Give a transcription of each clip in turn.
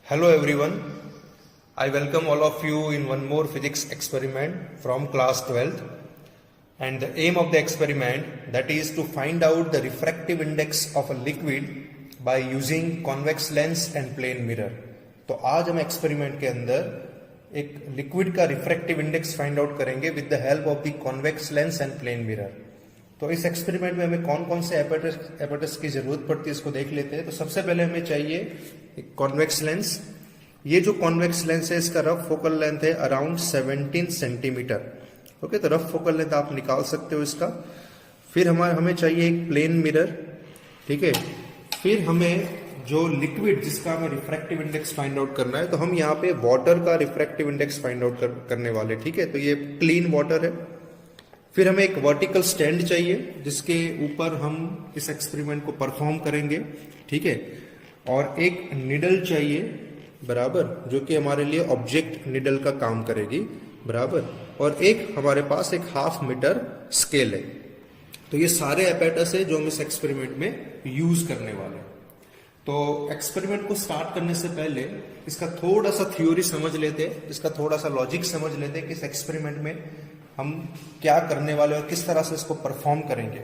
Hello everyone, I welcome all of you in one more physics experiment from class 12th, and the aim of the experiment that is to find out the refractive index of a liquid by using convex lens and plane mirror. तो आज हम experiment के अंदर एक liquid का refractive index find out करेंगे with the help of the convex lens and plane mirror. तो इस एक्सपेरिमेंट में हमें कौन कौन से एपेरेटस की जरूरत पड़ती है इसको देख लेते हैं। तो सबसे पहले हमें चाहिए एक कॉन्वेक्स लेंस। ये जो कॉन्वेक्स लेंस है इसका रफ फोकल लेंथ है अराउंड 17 सेंटीमीटर। ओके, तो रफ फोकल लेंथ आप निकाल सकते हो इसका। फिर हमें चाहिए एक प्लेन मिरर, ठीक है। फिर हमें जो लिक्विड जिसका हमें रिफ्रैक्टिव इंडेक्स फाइंड आउट करना है, तो हम यहाँ पे वाटर का रिफ्रैक्टिव इंडेक्स फाइंड आउट करने वाले, ठीक है। तो ये क्लीन वाटर है। फिर हमें एक वर्टिकल स्टैंड चाहिए जिसके ऊपर हम इस एक्सपेरिमेंट को परफॉर्म करेंगे, ठीक है। और एक निडल चाहिए, बराबर, जो कि हमारे लिए ऑब्जेक्ट निडल का काम करेगी, बराबर। और एक हमारे पास एक 1/2 मीटर स्केल है। तो ये सारे एपेरेटस है जो हम इस एक्सपेरिमेंट में यूज करने वाले हैं। तो एक्सपेरिमेंट को स्टार्ट करने से पहले इसका थोड़ा सा थ्योरी समझ लेते हैं, इसका थोड़ा सा लॉजिक समझ लेते हैं कि इस एक्सपेरिमेंट में हम क्या करने वाले और किस तरह से इसको परफॉर्म करेंगे,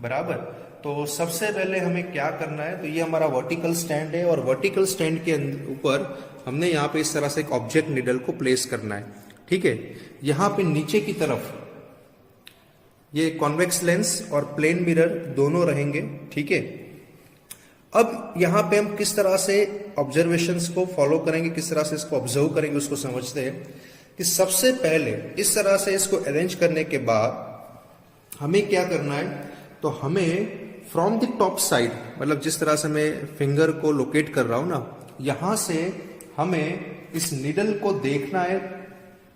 बराबर। तो सबसे पहले हमें क्या करना है, तो ये हमारा वर्टिकल स्टैंड है और वर्टिकल स्टैंड के ऊपर हमने यहाँ पे इस तरह से एक ऑब्जेक्ट निडल को प्लेस करना है, ठीक है। यहाँ पे नीचे की तरफ ये कॉन्वेक्स लेंस और प्लेन मिरर दोनों रहेंगे, ठीक है। अब यहाँ पे हम किस तरह से ऑब्जर्वेशंस को फॉलो करेंगे, किस तरह से इसको ऑब्जर्व करेंगे, उसको समझते हैं। कि सबसे पहले इस तरह से इसको अरेंज करने के बाद हमें क्या करना है, तो हमें फ्रॉम द टॉप साइड, मतलब जिस तरह से मैं फिंगर को लोकेट कर रहा हूं ना, यहां से हमें इस निडल को देखना है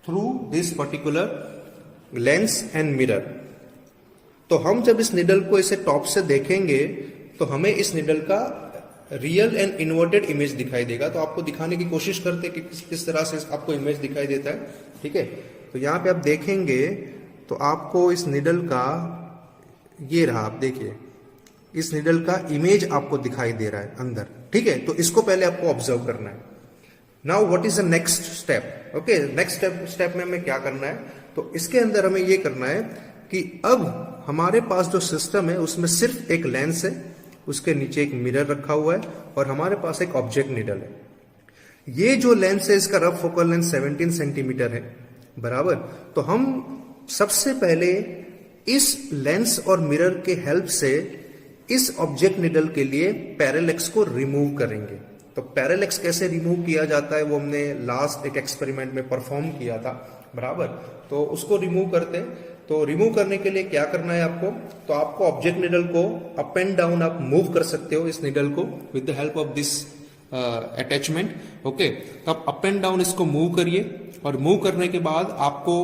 through this particular lens and mirror. तो हम जब इस निडल को इसे टॉप से देखेंगे तो हमें इस निडल का रियल एंड इन्वर्टेड इमेज दिखाई देगा। तो आपको दिखाने की कोशिश करते कि किस तरह से आपको इमेज दिखाई देता है, ठीक है। तो यहाँ पे आप देखेंगे तो आपको इस निडल का, ये रहा, आप देखिए, इस निडल का इमेज आपको दिखाई दे रहा है अंदर, ठीक है। तो इसको पहले आपको ऑब्जर्व करना है। Now what is the next step? Okay, next step में हमें क्या करना है, तो इसके अंदर हमें ये करना है कि अब हमारे पास जो सिस्टम है उसमें सिर्फ एक लेंस है, उसके नीचे एक मिरर रखा हुआ है और हमारे पास एक ऑब्जेक्ट निडल है। ये जो लेंस है इसका रफ फोकल लेंथ 17 सेंटीमीटर है, बराबर। तो हम सबसे पहले इस लेंस और मिरर के हेल्प से इस ऑब्जेक्ट निडल के लिए पैरेलैक्स को रिमूव करेंगे। तो पैरेलैक्स कैसे रिमूव किया जाता है वो हमने लास्ट एक एक्सपेरिमेंट में परफॉर्म किया था, बराबर। तो उसको रिमूव करते हैं। तो रिमूव करने के लिए क्या करना है आपको, तो आपको ऑब्जेक्ट निडल को अप एंड डाउन आप मूव कर सकते हो, इस निडल को with the help of this attachment. Okay, तो आप अप एंड डाउन इसको मूव करिए और मूव करने के बाद आपको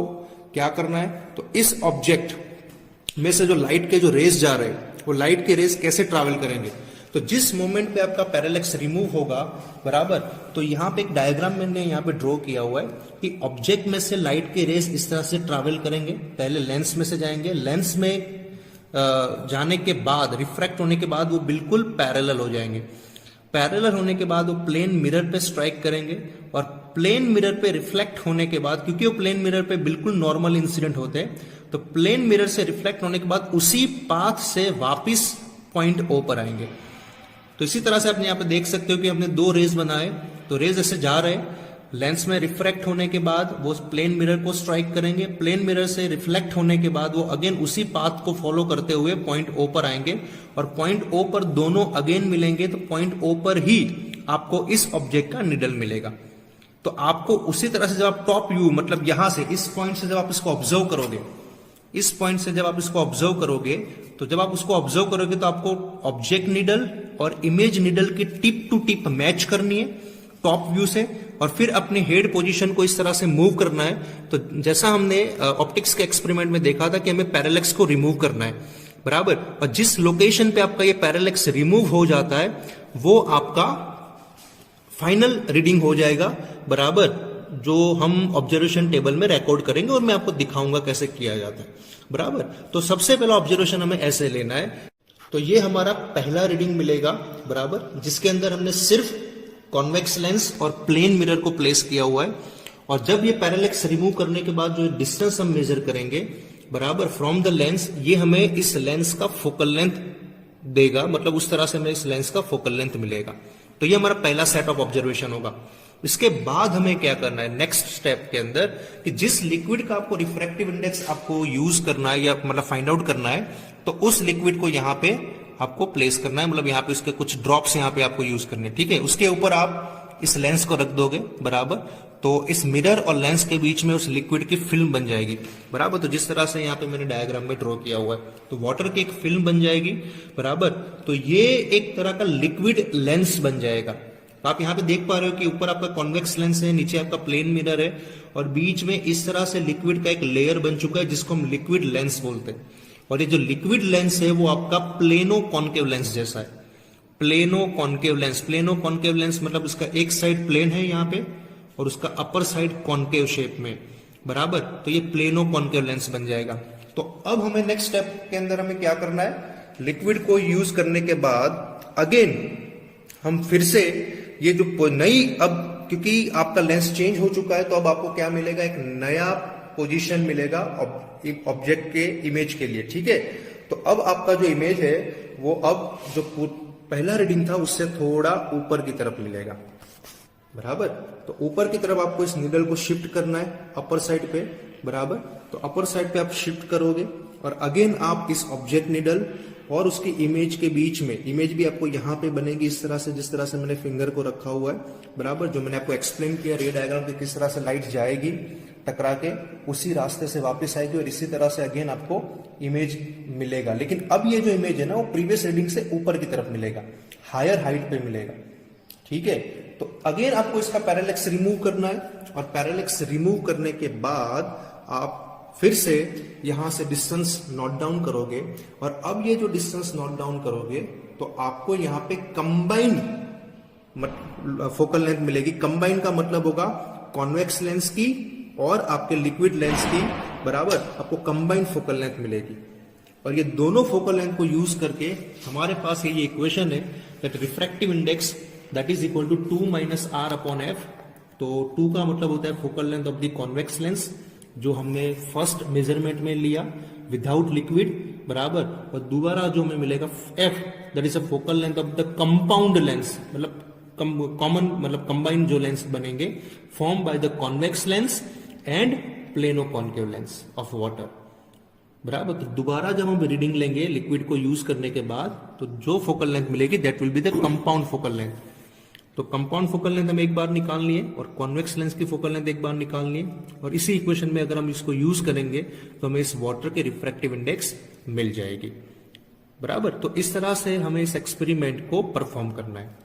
क्या करना है, तो इस ऑब्जेक्ट में से जो लाइट के जो रेज जा रहे हैं वो लाइट के रेज कैसे ट्रैवल करेंगे। तो जिस मोमेंट पे आपका पैरेलैक्स रिमूव होगा, बराबर, तो यहाँ पे एक डायग्राम मैंने यहाँ पे ड्रॉ किया हुआ है कि ऑब्जेक्ट में से लाइट के रेज इस तरह से ट्रैवल करेंगे। पहले लेंस में से जाएंगे, लेंस में जाने के बाद, रिफ्रैक्ट होने के बाद वो बिल्कुल पैरेलल हो जाएंगे। पैरेलल होने के बाद वो प्लेन मिरर पे स्ट्राइक करेंगे और प्लेन मिरर पे रिफ्लेक्ट होने के बाद, क्योंकि वो प्लेन मिरर पे बिल्कुल नॉर्मल इंसिडेंट होते हैं, तो प्लेन मिरर से रिफ्लेक्ट होने के बाद उसी पाथ से वापिस पॉइंट ओ पर आएंगे। तो इसी तरह से आप यहाँ पे देख सकते हो कि हमने 2 रेज बनाए। तो रेज ऐसे जा रहे हैं, लेंस में रिफ्रैक्ट होने के बाद वो प्लेन मिरर को स्ट्राइक करेंगे, प्लेन मिरर से रिफ्लेक्ट होने के बाद वो अगेन उसी पाथ को फॉलो करते हुए पॉइंट ओ पर आएंगे और पॉइंट ओ पर दोनों अगेन मिलेंगे। तो पॉइंट ओ पर ही आपको इस ऑब्जेक्ट का निडल मिलेगा। तो आपको उसी तरह से जब आप टॉप व्यू, मतलब यहां से, इस पॉइंट से जब आप इसको ऑब्जर्व करोगे, इस पॉइंट से जब आप इसको ऑब्जर्व करोगे, तो जब आप उसको ऑब्जर्व करोगे तो आपको ऑब्जेक्ट निडल और इमेज निडल की टिप टू टिप मैच करनी है टॉप व्यू से, और फिर अपने हेड पोजीशन को इस तरह से मूव करना है। तो जैसा हमने ऑप्टिक्स के एक्सपेरिमेंट में देखा था कि हमें पैरेलैक्स को रिमूव करना है, बराबर। और जिस लोकेशन पे आपका ये पैरेलैक्स रिमूव हो जाता है वो आपका फाइनल रीडिंग हो जाएगा, बराबर, जो हम ऑब्जर्वेशन टेबल में रिकॉर्ड करेंगे और मैं आपको दिखाऊंगा कैसे किया जाता है, बराबर। तो सबसे पहला ऑब्जर्वेशन हमें ऐसे लेना है। तो ये हमारा पहला रीडिंग मिलेगा, बराबर, जिसके अंदर हमने सिर्फ कॉन्वेक्स लेंस और प्लेन मिरर को प्लेस किया हुआ है, और जब ये पैरेलैक्स रिमूव करने के बाद जो डिस्टेंस हम मेजर करेंगे बराबर फ्रॉम द लेंस, ये हमें इस लेंस का फोकल लेंथ देगा, मतलब उस तरह से हमें इस लेंस का फोकल लेंथ मिलेगा। तो ये हमारा पहला सेट ऑफ ऑब्जर्वेशन होगा। इसके बाद हमें क्या करना है नेक्स्ट स्टेप के अंदर, कि जिस लिक्विड का आपको रिफ्रैक्टिव इंडेक्स आपको यूज करना है या मतलब फाइंड आउट करना है, तो उस लिक्विड को यहां पे आपको प्लेस करना है, मतलब यहां पे उसके कुछ ड्रॉप्स यहां पे आपको यूज करने, ठीक है। उसके ऊपर आप इस लेंस को रख दोगे बराबर, तो इस मिरर और लेंस के बीच में उस लिक्विड की फिल्म बन जाएगी बराबर। तो जिस तरह से यहाँ पे मैंने डायग्राम में ड्रॉ किया हुआ है, तो वाटर की एक फिल्म बन जाएगी बराबर। तो ये एक तरह का लिक्विड लेंस बन जाएगा। तो आप यहाँ पे देख पा रहे हो कि ऊपर आपका कॉन्वेक्स लेंस है, नीचे आपका प्लेन मिरर है, और बीच में इस तरह से लिक्विड का एक लेयर बन चुका है जिसको हम लिक्विड लेंस बोलते हैं। और ये जो लिक्विड लेंस है वो आपका प्लेनो कॉन्केव लेंस जैसा है। Plano concave lens, plano concave lens मतलब उसका एक साइड प्लेन है यहाँ पे और उसका अपर साइड कॉन्केव शेप में बराबर। तो ये प्लेनो कॉन्केव लेंस बन जाएगा। तो अब हमें नेक्स्ट स्टेप के अंदर हमें क्या करना है, लिक्विड को यूज करने के बाद अगेन हम फिर से ये जो नई, अब क्योंकि आपका लेंस चेंज हो चुका है, तो अब आपको क्या मिलेगा, एक नया पोजीशन मिलेगा ऑब्जेक्ट के इमेज के लिए, ठीक है। तो अब आपका जो इमेज है वो अब जो पहला रीडिंग था उससे थोड़ा ऊपर की तरफ मिलेगा बराबर। तो ऊपर की तरफ आपको इस नीडल को शिफ्ट करना है अपर साइड पे बराबर। तो अपर साइड पे आप शिफ्ट करोगे और अगेन आप इस ऑब्जेक्ट नीडल और उसकी इमेज के बीच में, इमेज भी आपको यहाँ पे बनेगी इस तरह से, जिस तरह से मैंने फिंगर को रखा हुआ है बराबर। जो मैंने आपको एक्सप्लेन किया रे डायग्राम की किस तरह से लाइट जाएगी टकरा के, उसी रास्ते से वापस आएगी और इसी तरह से अगेन आपको इमेज मिलेगा। लेकिन अब ये जो इमेज है ना वो प्रीवियस रीडिंग से ऊपर की तरफ मिलेगा, हायर हाइट पे मिलेगा, ठीक है। तो अगेन आपको इसका पैरेलैक्स रिमूव करना है, और पैरेलैक्स रिमूव करने के बाद आप फिर से यहां से डिस्टेंस नोट डाउन करोगे, और अब ये जो डिस्टेंस नोट डाउन करोगे तो आपको यहां पे कंबाइन फोकल लेंथ मिलेगी। कंबाइन का मतलब होगा कॉन्वेक्स लेंस की और आपके लिक्विड लेंस की बराबर, आपको कंबाइंड फोकल लेंथ मिलेगी। और ये दोनों फोकल लेंथ को यूज करके हमारे पास ये इक्वेशन है that refractive index that is equal to 2 minus R upon F. तो 2 का मतलब होता है focal length of the convex lens जो हमने फर्स्ट मेजरमेंट में लिया विदाउट लिक्विड बराबर, और दोबारा जो हमें मिलेगा F that is a focal length of the compound lens, मतलब कॉमन मतलब कंबाइंड जो लेंस बनेंगे form by the convex lens and plano concave lens of water बराबर। तो दोबारा जब हम रीडिंग लेंगे लिक्विड को यूज करने के बाद, तो जो फोकल लेंथ मिलेगी that will be the compound focal length. तो कंपाउंड फोकल लेंथ हम एक बार निकाल लिए और कॉन्वेक्स लेंस की फोकल लेंथ एक बार निकाल लिए, और इसी इक्वेशन में अगर हम इसको यूज करेंगे तो हमें इस वाटर के रिफ्रैक्टिव इंडेक्स मिल जाएगी बराबर। तो इस तरह से हमें इस एक्सपेरिमेंट को परफॉर्म करना है।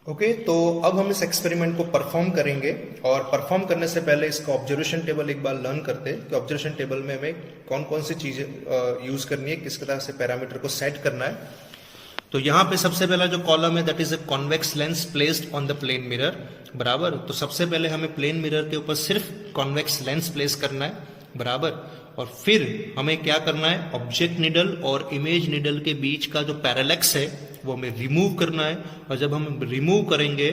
ओके, तो अब हम इस एक्सपेरिमेंट को परफॉर्म करेंगे, और परफॉर्म करने से पहले इसका ऑब्जर्वेशन टेबल एक बार लर्न करते हैं कि ऑब्जर्वेशन टेबल में हमें कौन कौन सी चीजें यूज करनी है, किस तरह से पैरामीटर को सेट करना है। तो यहाँ पे सबसे पहला जो कॉलम है that is a convex lens placed on the plane mirror बराबर। तो सबसे पहले हमें प्लेन मिरर के ऊपर सिर्फ कॉन्वेक्स लेंस प्लेस करना है बराबर, और फिर हमें क्या करना है, ऑब्जेक्ट निडल और इमेज निडल के बीच का जो पैरेलैक्स है वो हमें रिमूव करना है। और जब हम रिमूव करेंगे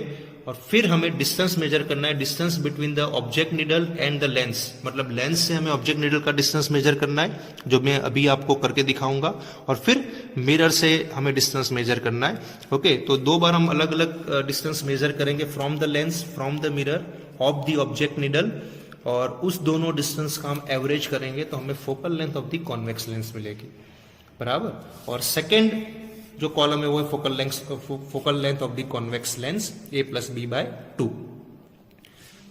और फिर हमें डिस्टेंस मेजर करना है, distance between the object needle and the lens, मतलब लेंस से हमें ऑब्जेक्ट निडल का डिस्टेंस मेजर करना है जो मैं अभी आपको करके दिखाऊंगा, और फिर मिरर से हमें डिस्टेंस मेजर करना है। ओके, तो 2 बार हम अलग अलग डिस्टेंस मेजर करेंगे from the lens, from the mirror, of the object needle, और उस दोनों डिस्टेंस का हम एवरेज करेंगे तो हमें focal length of the convex lens मिलेगी बराबर। और सेकेंड जो कॉलम है वो है focal length of the convex lens a plus B by 2।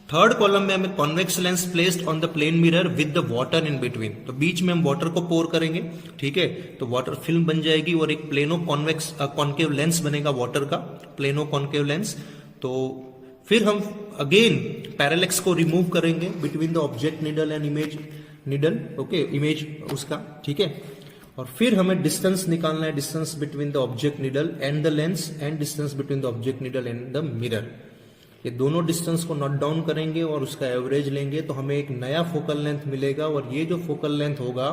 Third column में हमें convex lens placed on the plane mirror with the water in between. तो बीच में हम वाटर को पोर करेंगे, ठीक है। तो वाटर फिल्म बन जाएगी और एक प्लेनो कॉन्वेक्स कॉन्केव लेंस बनेगा वाटर का, प्लेनो कॉन्केव लेंस। तो फिर हम अगेन पैरेलैक्स को रिमूव करेंगे between the object needle and image needle, okay, image उसका, ठीक है। और फिर हमें डिस्टेंस निकालना है, distance between the object needle and the lens and distance between the object needle and the mirror. ये दोनों डिस्टेंस को नोट डाउन करेंगे और उसका एवरेज लेंगे तो हमें एक नया फोकल लेंथ मिलेगा, और ये जो फोकल लेंथ होगा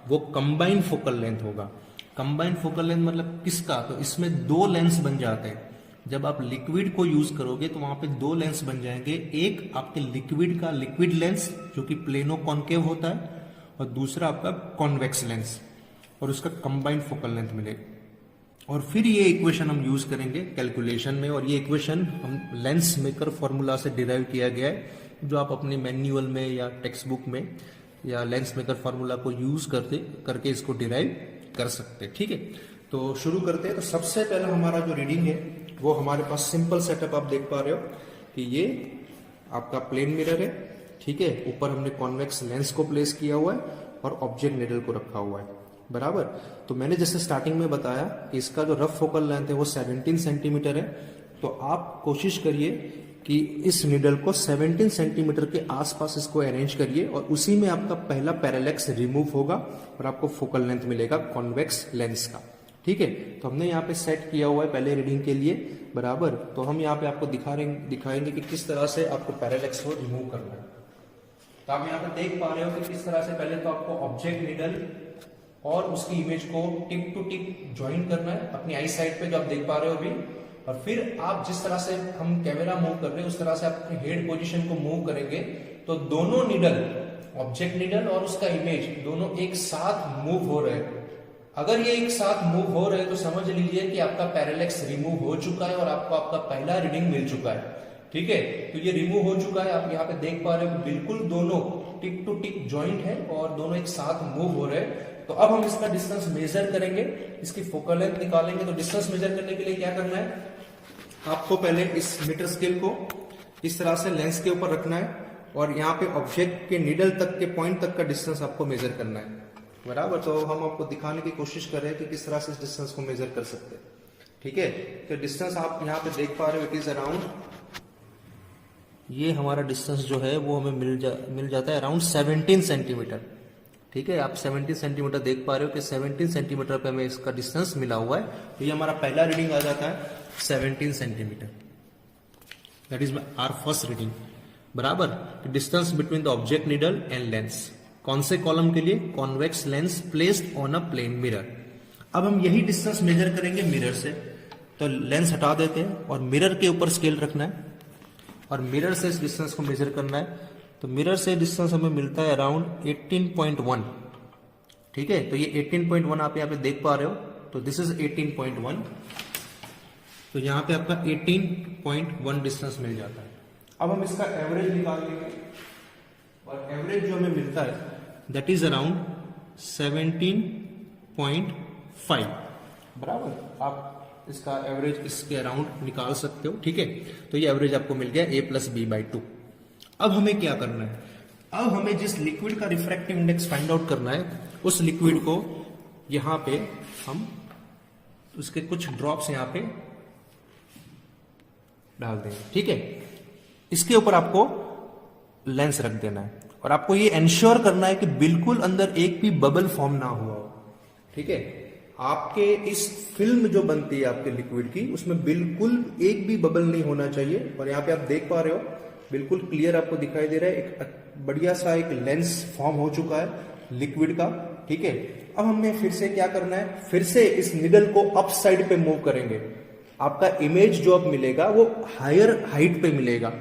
वो कंबाइंड फोकल लेंथ होगा। कंबाइंड फोकल लेंथ मतलब किसका, तो इसमें 2 लेंस बन जाते हैं, जब आप लिक्विड को यूज करोगे तो वहां पे दो लेंस बन जाएंगे, एक आपके लिक्विड का लिक्विड लेंस जो कि प्लेनो कॉन्केव होता है, और दूसरा आपका कॉन्वेक्स लेंस, और उसका कंबाइंड फोकल लेंथ मिलेगा। और फिर ये इक्वेशन हम यूज करेंगे कैलकुलेशन में, और ये इक्वेशन हम लेंस मेकर फॉर्मूला से डिराइव किया गया है, जो आप अपने मैन्युअल में या टेक्स्ट बुक में या लेंस मेकर फॉर्मूला को यूज करके इसको डिराइव कर सकते हैं। ठीक है, तो शुरू करते हैं। तो सबसे पहले हमारा जो रीडिंग है वो हमारे पास सिंपल सेटअप आप देख पा रहे हो कि ये आपका प्लेन मिरर है। ठीक है, ऊपर हमने कॉन्वेक्स लेंस को प्लेस किया हुआ है और ऑब्जेक्ट निडल को रखा हुआ है, बराबर। तो मैंने जैसे स्टार्टिंग में बताया कि इसका जो रफ फोकल लेंथ है वो 17 सेंटीमीटर है। तो आप कोशिश करिए कि इस निडल को 17 सेंटीमीटर के आसपास इसको अरेंज करिए, और उसी में आपका पहला पैरेलेक्स रिमूव होगा और आपको फोकल लेंथ मिलेगा कॉन्वेक्स लेंस का। ठीक है, तो हमने यहाँ पे सेट किया हुआ है पहले रीडिंग के लिए, बराबर। तो हम यहाँ पे आपको दिखाएंगे कि किस तरह से आपको पैरेलेक्स को रिमूव करना है। तो आप यहाँ पे देख पा रहे हो कि किस तरह से पहले तो आपको ऑब्जेक्ट निडल और उसकी इमेज को टिप टू टिप ज्वाइन करना है अपनी आई साइड पे, जो आप देख पा रहे हो अभी। और फिर आप जिस तरह से हम कैमरा मूव कर रहे हैं उस तरह से आप अपनी हेड पोजीशन को मूव करेंगे, तो दोनों निडल, ऑब्जेक्ट निडल और उसका इमेज, दोनों एक साथ मूव हो रहे हैं। अगर ये एक साथ मूव हो रहे हैं तो समझ लीजिए कि आपका पैरेलेक्स रिमूव हो चुका है और आपको आपका पहला रीडिंग मिल चुका है। ठीक है, तो ये रिमूव हो चुका है, आप यहाँ पे देख पा रहे हो बिल्कुल दोनों टिक टू टिक ज्वाइंट है और दोनों एक साथ मूव हो रहे हैं। तो अब हम इसका डिस्टेंस मेजर करेंगे, इसकी फोकल लेंथ निकालेंगे। तो डिस्टेंस मेजर करने के लिए क्या करना है, आपको पहले इस मीटर स्केल को इस तरह से लेंस के ऊपर रखना है और यहाँ पे ऑब्जेक्ट के निडल तक के पॉइंट तक का डिस्टेंस आपको मेजर करना है, बराबर। तो हम आपको दिखाने की कोशिश कर रहे हैं कि किस तरह से इस डिस्टेंस को मेजर कर सकते हैं। ठीक है, तो डिस्टेंस आप यहाँ पे देख पा रहे हो, इट इज अराउंड, ये हमारा डिस्टेंस जो है वो हमें मिल जाता है अराउंड 17 सेंटीमीटर। ठीक है, आप 17 सेंटीमीटर देख पा रहे हो कि 17 सेंटीमीटर पे हमें इसका डिस्टेंस मिला हुआ है। तो ये हमारा पहला रीडिंग आ जाता है 17 centimetre, that is our first reading, बराबर। Distance between the object needle and lens, कौन से कॉलम के लिए, convex lens placed on a plane mirror. अब हम यही डिस्टेंस मेजर करेंगे मिरर से। तो लेंस हटा देते हैं और मिरर के ऊपर स्केल रखना है और मिरर से इस डिस्टेंस को मेजर करना है। तो मिरर से डिस्टेंस हमें मिलता है अराउंड 18.1। ठीक है, तो ये 18.1 आप यहाँ पे देख पा रहे हो, तो दिस इज 18.1। तो यहाँ पे आपका 18.1 डिस्टेंस मिल जाता है। अब हम इसका एवरेज निकाल लेंगे और एवरेज जो हमें मिलता है दैट इज अराउंड 17.5, बराबर। आप इसका एवरेज इसके अराउंड निकाल सकते हो। ठीक है, तो ये एवरेज आपको मिल गया a+b/2। अब हमें क्या करना है, अब हमें जिस लिक्विड का रिफ्रैक्टिव इंडेक्स फाइंड आउट करना है उस लिक्विड को यहां पे हम उसके कुछ ड्रॉप्स यहां पे डाल देंगे। ठीक है, इसके ऊपर आपको लेंस रख देना है और आपको ये इंश्योर करना है कि बिल्कुल अंदर एक भी बबल फॉर्म ना हुआ हो। ठीक है, आपके इस फिल्म जो बनती है आपके लिक्विड की, उसमें बिल्कुल एक भी बबल नहीं होना चाहिए। और यहाँ पे आप देख पा रहे हो बिल्कुल क्लियर आपको दिखाई दे रहा है, एक बढ़िया सा एक लेंस फॉर्म हो चुका है लिक्विड का। ठीक है, अब हमें फिर से क्या करना है, फिर से इस निडल को अप साइड पे मूव करेंगे। आपका इमेज जो अब मिलेगा वो हायर हाइट पे मिलेगा,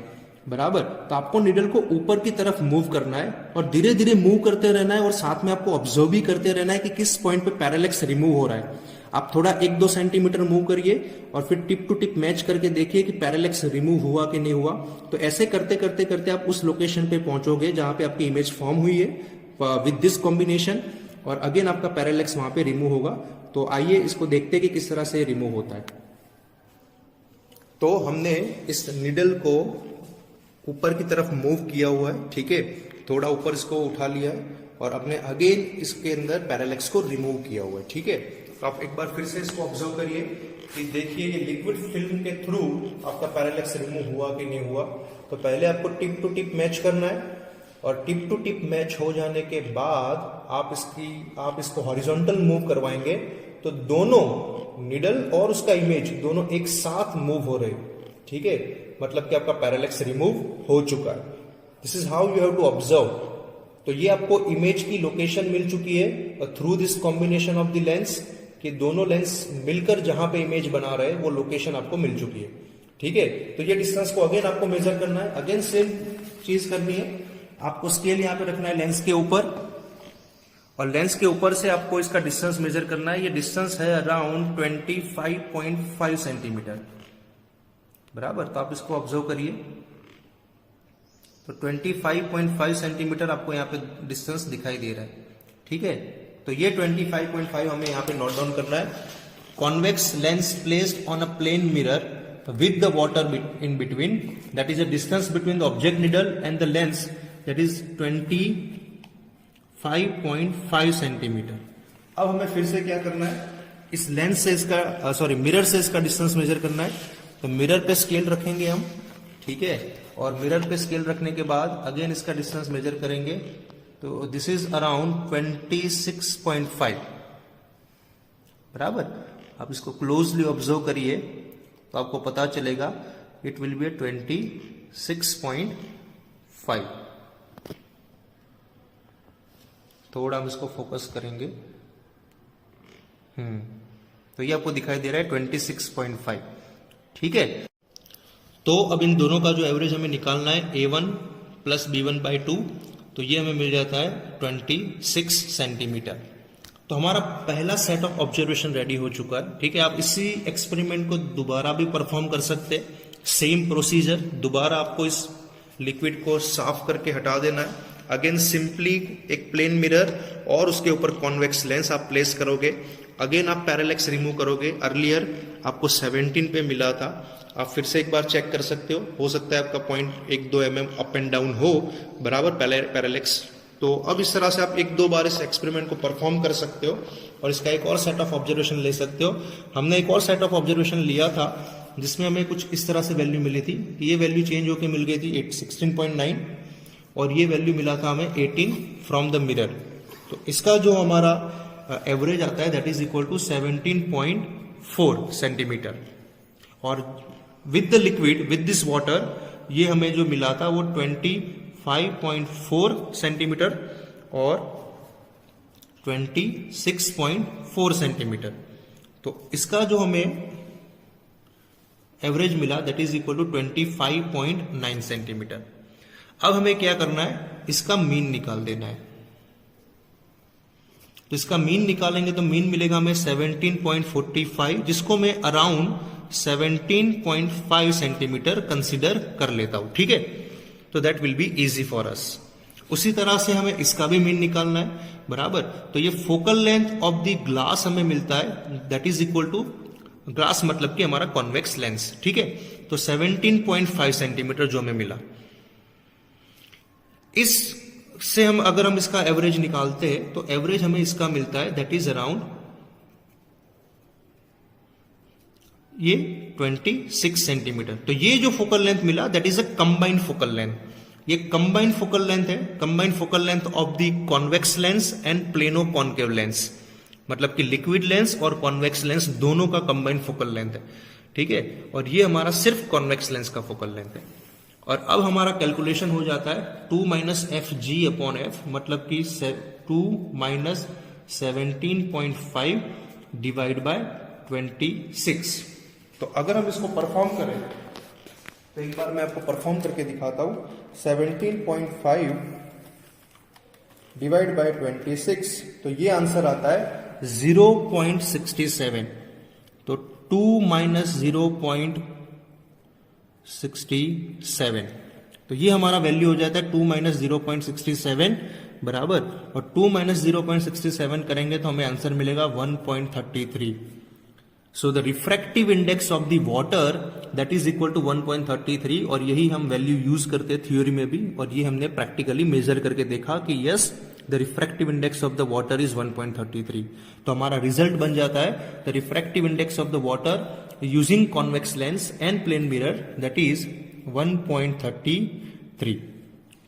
बराबर। तो आपको निडल को ऊपर की तरफ मूव करना है और धीरे धीरे मूव करते रहना है और साथ में आपको ऑब्जर्व भी करते रहना है कि किस पॉइंट पे पैरेलेक्स रिमूव हो रहा है। आप थोड़ा 1-2 सेंटीमीटर मूव करिए और फिर टिप टू टिप मैच करके देखिए कि पैरेलेक्स रिमूव हुआ कि नहीं हुआ। तो ऐसे करते करते करते आप उस लोकेशन पे पहुंचोगे जहां पे आपकी इमेज फॉर्म हुई है विद दिस कॉम्बिनेशन, और अगेन आपका पैरेलेक्स वहां पे रिमूव होगा। तो आइए इसको देखते हैं कि किस तरह से रिमूव होता है। तो हमने इस निडल को ऊपर की तरफ मूव किया हुआ है। ठीक है, थोड़ा ऊपर इसको उठा लिया है और अपने अगेन इसके अंदर पैरेलेक्स को रिमूव किया हुआ है। ठीक है, तो आप एक बार फिर से इसको ऑब्जर्व करिए कि देखिए ये लिक्विड फिल्म के थ्रू आपका पैरेलेक्स रिमूव हुआ कि नहीं हुआ। तो पहले आपको टिप टू टिप मैच करना है और टिप टू टिप मैच हो जाने के बाद आप इसको हॉरिजॉन्टल मूव करवाएंगे तो दोनों निडल और उसका इमेज दोनों एक साथ मूव हो रहे। ठीक है, मतलब कि आपका पैरेलेक्स रिमूव हो चुका है। This is how you have to observe. तो ये आपको इमेज की लोकेशन मिल चुकी है through this combination of the lens. कि दोनों लेंस मिलकर जहां पे इमेज बना रहे वो लोकेशन आपको मिल चुकी है। ठीक है, तो ये डिस्टेंस को अगेन आपको मेजर करना है, अगेन सेम चीज करनी है। आपको स्केल यहां पे रखना है लेंस के ऊपर, और लेंस के ऊपर से आपको इसका डिस्टेंस मेजर करना है। ये डिस्टेंस है अराउंड 25.5 सेंटीमीटर, बराबर। तो आप इसको ऑब्जर्व करिए, तो 25.5 सेंटीमीटर आपको यहाँ पे डिस्टेंस दिखाई दे रहा है। ठीक है, तो ये 25.5 हमें यहाँ पे नोट डाउन करना है। Convex lens placed on a plane mirror with the water in between, that is a distance between the object needle and the lens, that is 25.5 centimetre. अब हमें फिर से क्या करना है, इस लेंस से इसका मिरर से इसका डिस्टेंस मेजर करना है। तो मिरर पे स्केल रखेंगे हम, ठीक है, और मिरर पे स्केल रखने के बाद अगेन इसका डिस्टेंस मेजर करेंगे। तो दिस इज अराउंड 26.5, बराबर। आप इसको क्लोजली ऑब्जर्व करिए तो आपको पता चलेगा इट विल बी 26.5। थोड़ा हम इसको फोकस करेंगे, तो ये आपको दिखाई दे रहा है 26.5। ठीक है, तो अब इन दोनों का जो एवरेज हमें निकालना है A1 प्लस B1/2, तो ये हमें मिल जाता है 26 सेंटीमीटर। तो हमारा पहला सेट ऑफ ऑब्जर्वेशन रेडी हो चुका है। ठीक है, आप इसी एक्सपेरिमेंट को दोबारा भी परफॉर्म कर सकते हैं, सेम प्रोसीजर। दोबारा आपको इस लिक्विड को साफ करके हटा देना है। अगेन सिंपली एक प्लेन मिरर और उसके ऊपर कॉन्वेक्स लेंस आप प्लेस करोगे। अगेन आप पैरेलैक्स रिमूव करोगे। अर्लियर आपको 17 पे मिला था, आप फिर से एक बार चेक कर सकते हो सकता है आपका point 1-2 mm up and down हो, बराबर पैरेलैक्स। तो अब इस तरह से आप 1-2 बार इस एक्सपेरिमेंट को परफॉर्म कर सकते हो और इसका एक और सेट ऑफ ऑब्जर्वेशन ले सकते हो। हमने एक और सेट ऑफ ऑब्जर्वेशन लिया था जिसमें हमें कुछ इस तरह से वैल्यू मिली थी। ये वैल्यू चेंज होकर मिल गई थी 16.9 और ये वैल्यू मिला था हमें 18 फ्रॉम द मिरर। तो इसका जो हमारा एवरेज आता है that is equal to 17.4 centimetre. और with the liquid with this water ये हमें जो मिला था वो 25.4 सेंटीमीटर और 26.4 सेंटीमीटर। तो इसका जो हमें एवरेज मिला that is equal to 25.9 centimetre. अब हमें क्या करना है, इसका मीन निकाल देना है। तो इसका मीन निकालेंगे तो मीन मिलेगा हमें 17.45, जिसको मैं अराउंड 17.5 सेंटीमीटर कंसीडर कर लेता हूं। ठीक है, तो that will be easy for us. उसी तरह से हमें इसका भी मीन निकालना है, बराबर। तो ये focal length of the glass हमें मिलता है that is equal to, glass मतलब कि हमारा कॉन्वेक्स लेंस। ठीक है, तो 17.5 सेंटीमीटर जो हमें मिला, इससे हम अगर हम इसका एवरेज निकालते हैं तो एवरेज हमें इसका मिलता है दैट इज अराउंड ये 26 सेंटीमीटर। तो ये जो फोकल लेंथ मिला that is a combined focal length. ये कंबाइंड फोकल लेंथ है, combined focal length of the convex lens and plano concave lens, मतलब कि लिक्विड लेंस और कॉन्वेक्स लेंस दोनों का कंबाइंड फोकल लेंथ है। ठीक है, और ये हमारा सिर्फ कॉन्वेक्स लेंस का फोकल लेंथ है। और अब हमारा कैलकुलेशन हो जाता है 2 - fg/f, मतलब कि 2 - 17.5 डिवाइड बाय 26। तो अगर हम इसको परफॉर्म करें तो एक बार मैं आपको परफॉर्म करके दिखाता हूं। 17.5 डिवाइड बाय 26, तो ये आंसर आता है 0.67। तो 2 - 0.67, तो ये हमारा वैल्यू हो जाता है 2 - 0.67, बराबर। और 2 - 0.67 करेंगे तो हमें आंसर मिलेगा 1.33। So the refractive index of the water that is equal to 1.33, और यही हम वैल्यू यूज करते हैं थ्योरी में भी, और ये हमने प्रैक्टिकली मेजर करके देखा कि yes the refractive index of the water is 1.33। तो हमारा रिजल्ट बन जाता है the refractive index of the water using convex lens and plane mirror that is 1.33।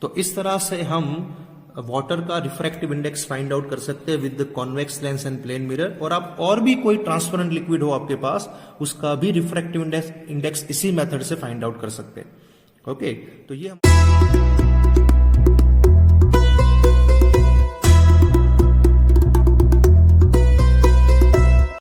तो इस तरह से हम वाटर का रिफ्रैक्टिव इंडेक्स फाइंड आउट कर सकते हैं with the convex lens and plane mirror. और आप और भी कोई ट्रांसपेरेंट लिक्विड हो आपके पास, उसका भी रिफ्रैक्टिव इंडेक्स इसी मेथड से फाइंड आउट कर सकते हैं। ओके, तो ये